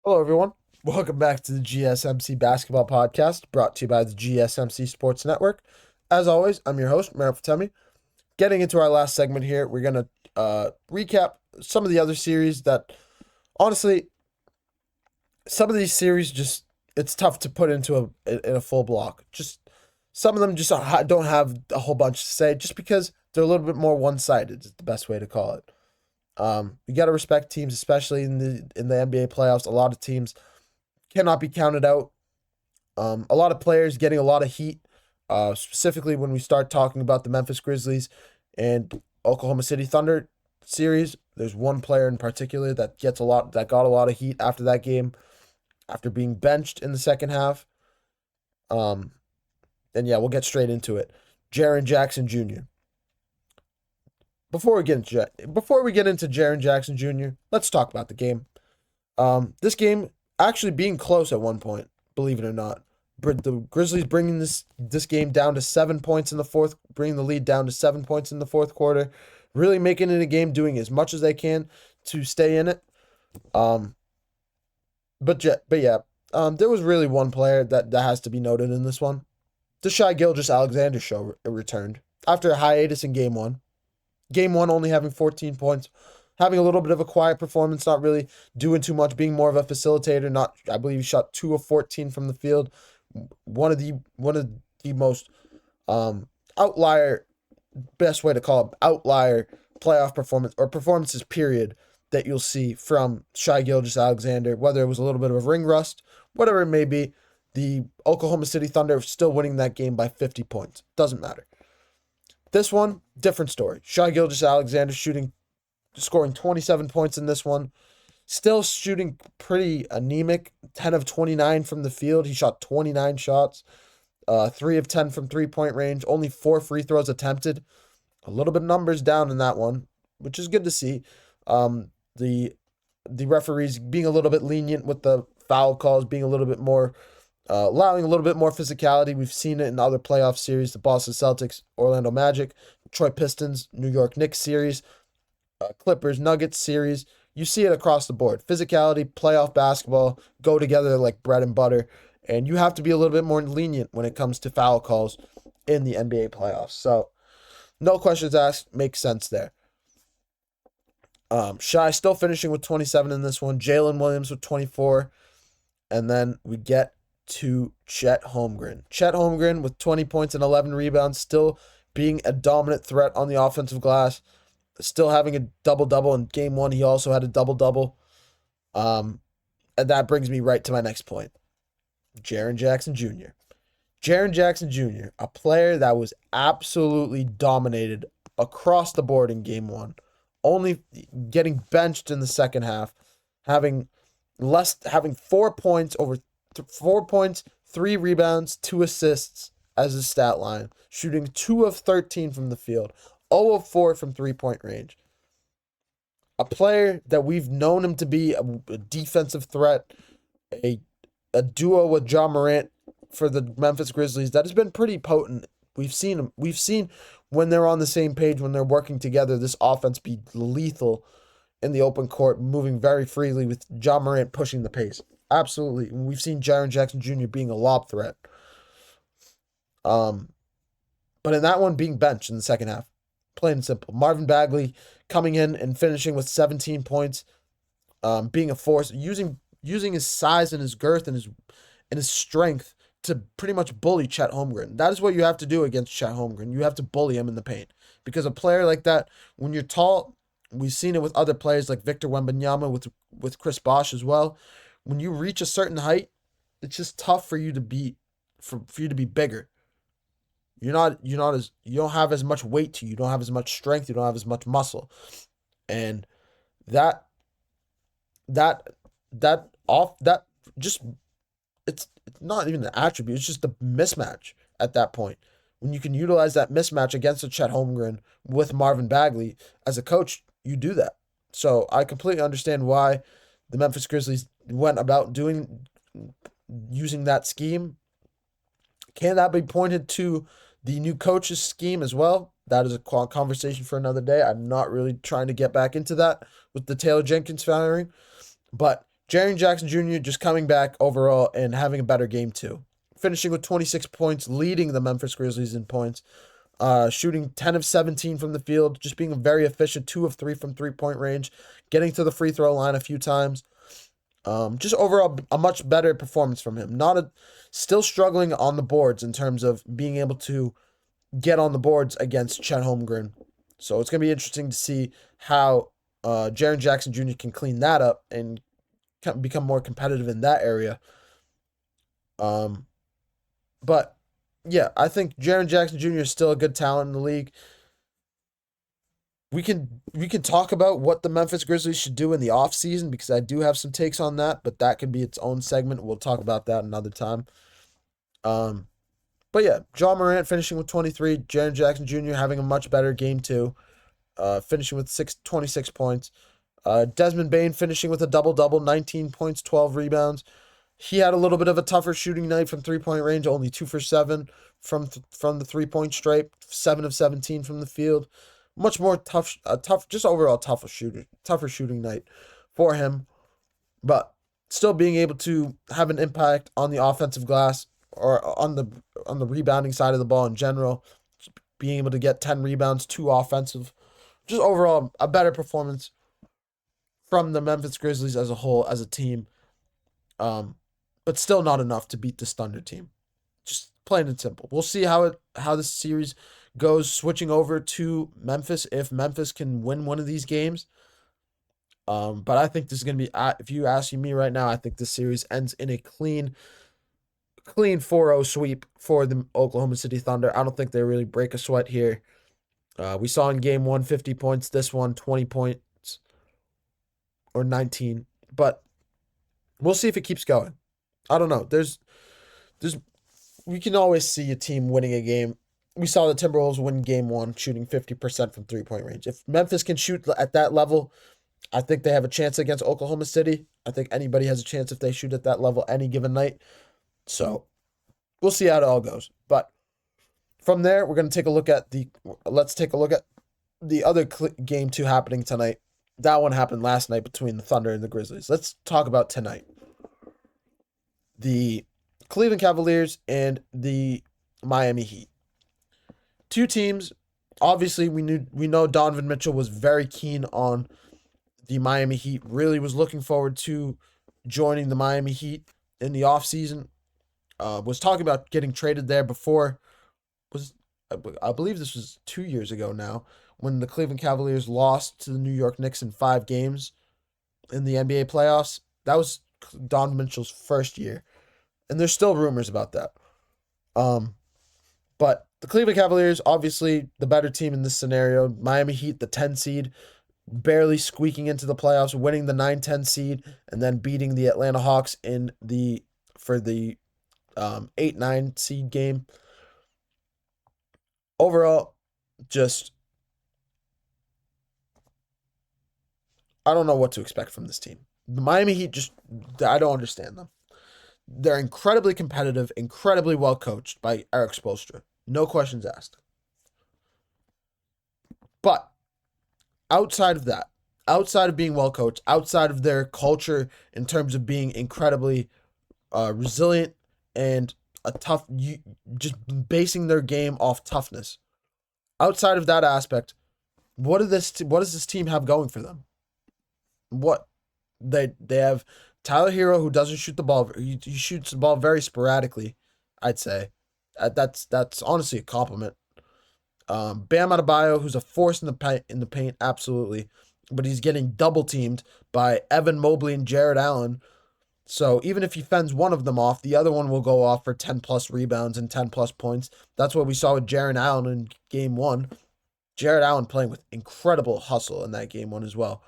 Hello, everyone. Welcome back to the GSMC Basketball Podcast, brought to you by the GSMC Sports Network. As always, I'm your host, Merrill Fatemi. Getting into our last segment here, we're going to recap some of the other series that, honestly, some of these series just, it's tough to put into a full block. Just some of them just don't have a whole bunch to say, just because they're a little bit more one-sided, is the best way to call it. You got to respect teams, especially in the NBA playoffs. A lot of teams cannot be counted out. A lot of players getting a lot of heat, specifically when we start talking about the Memphis Grizzlies and Oklahoma City Thunder series. There's one player in particular that got a lot of heat after that game, after being benched in the second half. And yeah, we'll get straight into it. Jaren Jackson Jr. Before we get into Jaren Jackson Jr., let's talk about the game. This game actually being close at one point, believe it or not. The Grizzlies bringing this game down to 7 points in the fourth, bringing the lead down to 7 points in the fourth quarter, really making it a game, doing as much as they can to stay in it. But yeah, there was really one player that has to be noted in this one. The Shai Gilgeous-Alexander show returned after a hiatus in Game 1. Game 1 only having 14 points, having a little bit of a quiet performance, not really doing too much, being more of a facilitator. I believe he shot 2 of 14 from the field. One of the most outlier, best way to call it, outlier playoff performance or performances period that you'll see from Shai Gilgeous-Alexander, whether it was a little bit of a ring rust, whatever it may be. The Oklahoma City Thunder still winning that game by 50 points. Doesn't matter. This one, different story. Shai Gilgeous-Alexander scoring 27 points in this one. Still shooting pretty anemic. 10 of 29 from the field. He shot 29 shots. 3 of 10 from three-point range. Only 4 free throws attempted. A little bit of numbers down in that one, which is good to see. The referees being a little bit lenient with the foul calls, being a little bit more allowing a little bit more physicality. We've seen it in other playoff series, the Boston Celtics, Orlando Magic, Detroit Pistons, New York Knicks series, Clippers, Nuggets series. You see it across the board. Physicality, playoff basketball go together like bread and butter, and you have to be a little bit more lenient when it comes to foul calls in the NBA playoffs. So, no questions asked, makes sense there. Shai still finishing with 27 in this one. Jalen Williams with 24. And then we get to Chet Holmgren. Chet Holmgren with 20 points and 11 rebounds, still being a dominant threat on the offensive glass, still having a double-double. In Game 1, he also had a double-double. And that brings me right to my next point. Jaren Jackson Jr. Jaren Jackson Jr., a player that was absolutely dominated across the board in Game 1, only getting benched in the second half, having 4 points, 3 rebounds, 2 assists as his stat line, shooting 2 of 13 from the field, 0 of 4 from three-point range. A player that we've known him to be a defensive threat, a duo with Ja Morant for the Memphis Grizzlies that has been pretty potent. We've seen when they're on the same page, when they're working together, this offense be lethal in the open court, moving very freely with Ja Morant pushing the pace. Absolutely. We've seen Jaren Jackson Jr. being a lob threat. But in that one, being benched in the second half. Plain and simple. Marvin Bagley coming in and finishing with 17 points, being a force, using his size and his girth and his strength to pretty much bully Chet Holmgren. That is what you have to do against Chet Holmgren. You have to bully him in the paint. Because a player like that, when you're tall, we've seen it with other players like Victor Wembanyama, with Chris Bosh as well. When you reach a certain height, it's just tough for you to be bigger. You don't have as much weight to you. You don't have as much strength. You don't have as much muscle. And it's not even an attribute. It's just a mismatch at that point. When you can utilize that mismatch against a Chet Holmgren with Marvin Bagley, as a coach, you do that. So I completely understand why the Memphis Grizzlies went about using that scheme. Can that be pointed to the new coach's scheme as well? That is a conversation for another day. I'm not really trying to get back into that with the Taylor Jenkins firing. But Jaren Jackson Jr. just coming back overall and having a better game too. Finishing with 26 points, leading the Memphis Grizzlies in points. Shooting 10 of 17 from the field, just being very efficient, 2 of 3 from three-point range, getting to the free throw line a few times. Just overall a much better performance from him. Still struggling on the boards in terms of being able to get on the boards against Chet Holmgren. So it's going to be interesting to see how Jaren Jackson Jr. can clean that up and become more competitive in that area. But yeah, I think Jaren Jackson Jr. is still a good talent in the league. We can talk about what the Memphis Grizzlies should do in the offseason because I do have some takes on that, but that could be its own segment. We'll talk about that another time. But yeah, Ja Morant finishing with 23, Jaren Jackson Jr. having a much better game too, finishing with 26 points. Desmond Bane finishing with a double-double, 19 points, 12 rebounds. He had a little bit of a tougher shooting night from three-point range, only 2 for 7 from the three-point stripe, 7 of 17 from the field. Much more tough, just overall tougher shooting night for him, but still being able to have an impact on the offensive glass or on the rebounding side of the ball in general, being able to get 10 rebounds, 2 offensive, just overall a better performance from the Memphis Grizzlies as a whole, as a team, but still not enough to beat this Thunder team. Just plain and simple. We'll see how this series goes switching over to Memphis if Memphis can win one of these games. But I think this is going to be, if you asking me right now, I think this series ends in a clean 4-0 sweep for the Oklahoma City Thunder. I don't think they really break a sweat here. We saw in game 1, 50 points. This one, 20 points or 19. But we'll see if it keeps going. I don't know. We can always see a team winning a game. We saw the Timberwolves win game 1, shooting 50% from three-point range. If Memphis can shoot at that level, I think they have a chance against Oklahoma City. I think anybody has a chance if they shoot at that level any given night. So we'll see how it all goes. But from there, we're going to take a look at the other game 2 happening tonight. That one happened last night between the Thunder and the Grizzlies. Let's talk about tonight. The Cleveland Cavaliers and the Miami Heat. 2 teams. Obviously, we know Donovan Mitchell was very keen on the Miami Heat. Really was looking forward to joining the Miami Heat in the offseason. Was talking about getting traded there before. I believe this was 2 years ago now when the Cleveland Cavaliers lost to the New York Knicks in 5 games in the NBA playoffs. That was Donovan Mitchell's first year. And there's still rumors about that. But the Cleveland Cavaliers, obviously the better team in this scenario. Miami Heat, the 10 seed, barely squeaking into the playoffs, winning the 9-10 seed, and then beating the Atlanta Hawks for the 8-9 seed game. Overall, just I don't know what to expect from this team. The Miami Heat I don't understand them. They're incredibly competitive, incredibly well coached by Eric Spoelstra. No questions asked. But outside of that, outside of being well coached, outside of their culture in terms of being incredibly resilient and just basing their game off toughness. Outside of that aspect, what does this team have going for them? What they have Tyler Hero, who doesn't shoot the ball. He shoots the ball very sporadically, I'd say. That's honestly a compliment. Bam Adebayo, who's a force in the paint, absolutely. But he's getting double teamed by Evan Mobley and Jared Allen. So even if he fends one of them off, the other one will go off for 10+ rebounds and 10+ points. That's what we saw with Jared Allen in game 1. Jared Allen playing with incredible hustle in that game 1 as well.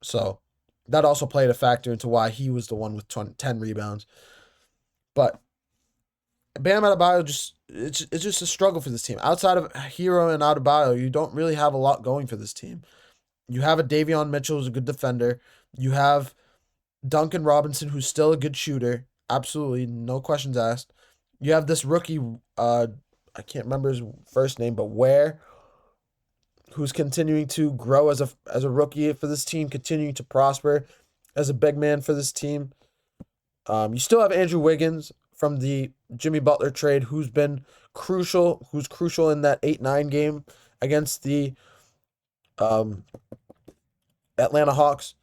So that also played a factor into why he was the one with 10 rebounds. But Bam Adebayo it's just a struggle for this team. Outside of Hero and Adebayo, you don't really have a lot going for this team. You have a Davion Mitchell who's a good defender. You have Duncan Robinson, who's still a good shooter. Absolutely, no questions asked. You have this rookie, I can't remember his first name, but Ware, who's continuing to grow as a rookie for this team, continuing to prosper. as a big man for this team. You still have Andrew Wiggins from the Jimmy Butler trade, who's crucial in that 8-9 game against the Atlanta Hawks.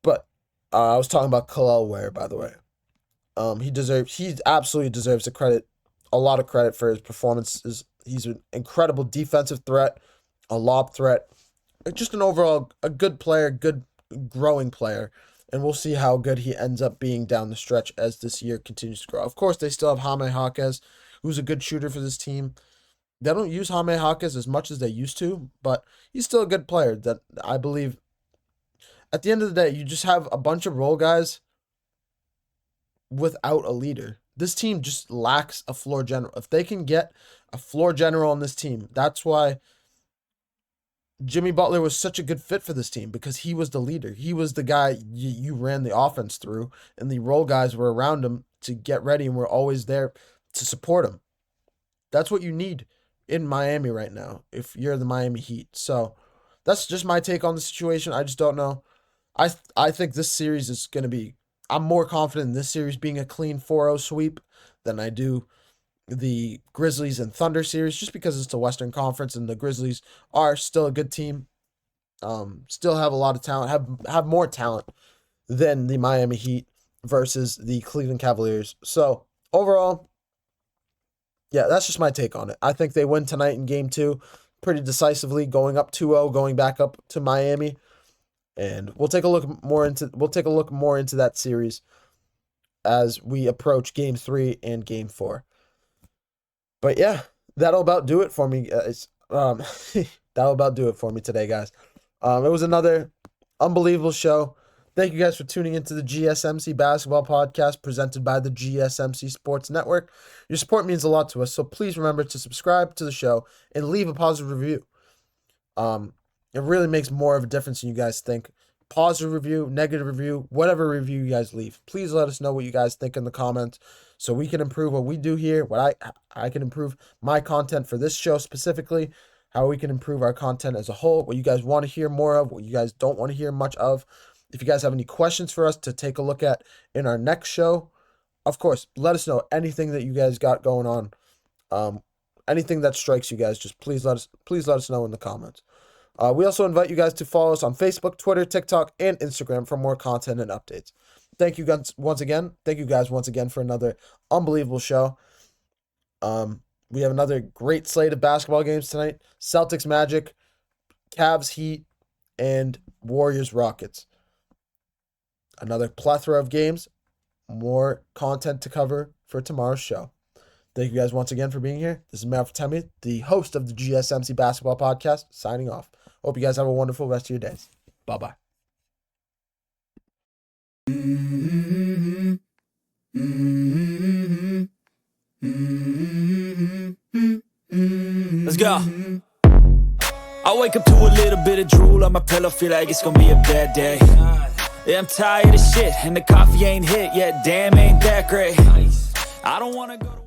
But I was talking about Kel'el Ware, by the way. He absolutely deserves a lot of credit for his performances. He's an incredible defensive threat, a lob threat, just an overall a good player, good growing player. And we'll see how good he ends up being down the stretch as this year continues to grow. Of course, they still have Jaime Jaquez, who's a good shooter for this team. They don't use Jaime Jaquez as much as they used to, but he's still a good player that I believe at the end of the day, you just have a bunch of role guys without a leader. This team just lacks a floor general. If they can get a floor general on this team, that's why Jimmy Butler was such a good fit for this team, because he was the leader. He was the guy you ran the offense through, and the role guys were around him to get ready and were always there to support him. That's what you need in Miami right now if you're the Miami Heat. So that's just my take on the situation. I just don't know. I think this series is going to be, I'm more confident in this series being a clean 4-0 sweep than I do the Grizzlies and Thunder series, just because it's the Western Conference and the Grizzlies are still a good team. Still have a lot of talent, have more talent than the Miami Heat versus the Cleveland Cavaliers. So overall, yeah, that's just my take on it. I think they win tonight in game 2 pretty decisively, going up 2-0, going back up to Miami. And we'll take a look more into that series as we approach game 3 and game 4. But yeah, that'll about do it for me, guys. That'll about do it for me today, guys. It was another unbelievable show. Thank you guys for tuning into the GSMC Basketball Podcast presented by the GSMC Sports Network. Your support means a lot to us, so please remember to subscribe to the show and leave a positive review. It really makes more of a difference than you guys think. Positive review, negative review, whatever review you guys leave. Please let us know what you guys think in the comments so we can improve what we do here, what I can improve my content for this show specifically, how we can improve our content as a whole, what you guys want to hear more of, what you guys don't want to hear much of. If you guys have any questions for us to take a look at in our next show, of course, let us know anything that you guys got going on. Anything that strikes you guys, just please let us know in the comments. We also invite you guys to follow us on Facebook, Twitter, TikTok, and Instagram for more content and updates. Thank you guys once again. Thank you guys once again for another unbelievable show. We have another great slate of basketball games tonight. Celtics, Magic, Cavs, Heat, and Warriors, Rockets. Another plethora of games. More content to cover for tomorrow's show. Thank you guys once again for being here. This is Matt Fatemi, the host of the GSMC Basketball Podcast, signing off. Hope you guys have a wonderful rest of your days. Bye-bye. Let's go. I wake up to a little bit of drool on my pillow, feel like it's gonna be a bad day. Yeah, I'm tired of shit, and the coffee ain't hit yet, damn, ain't that great. I don't wanna go to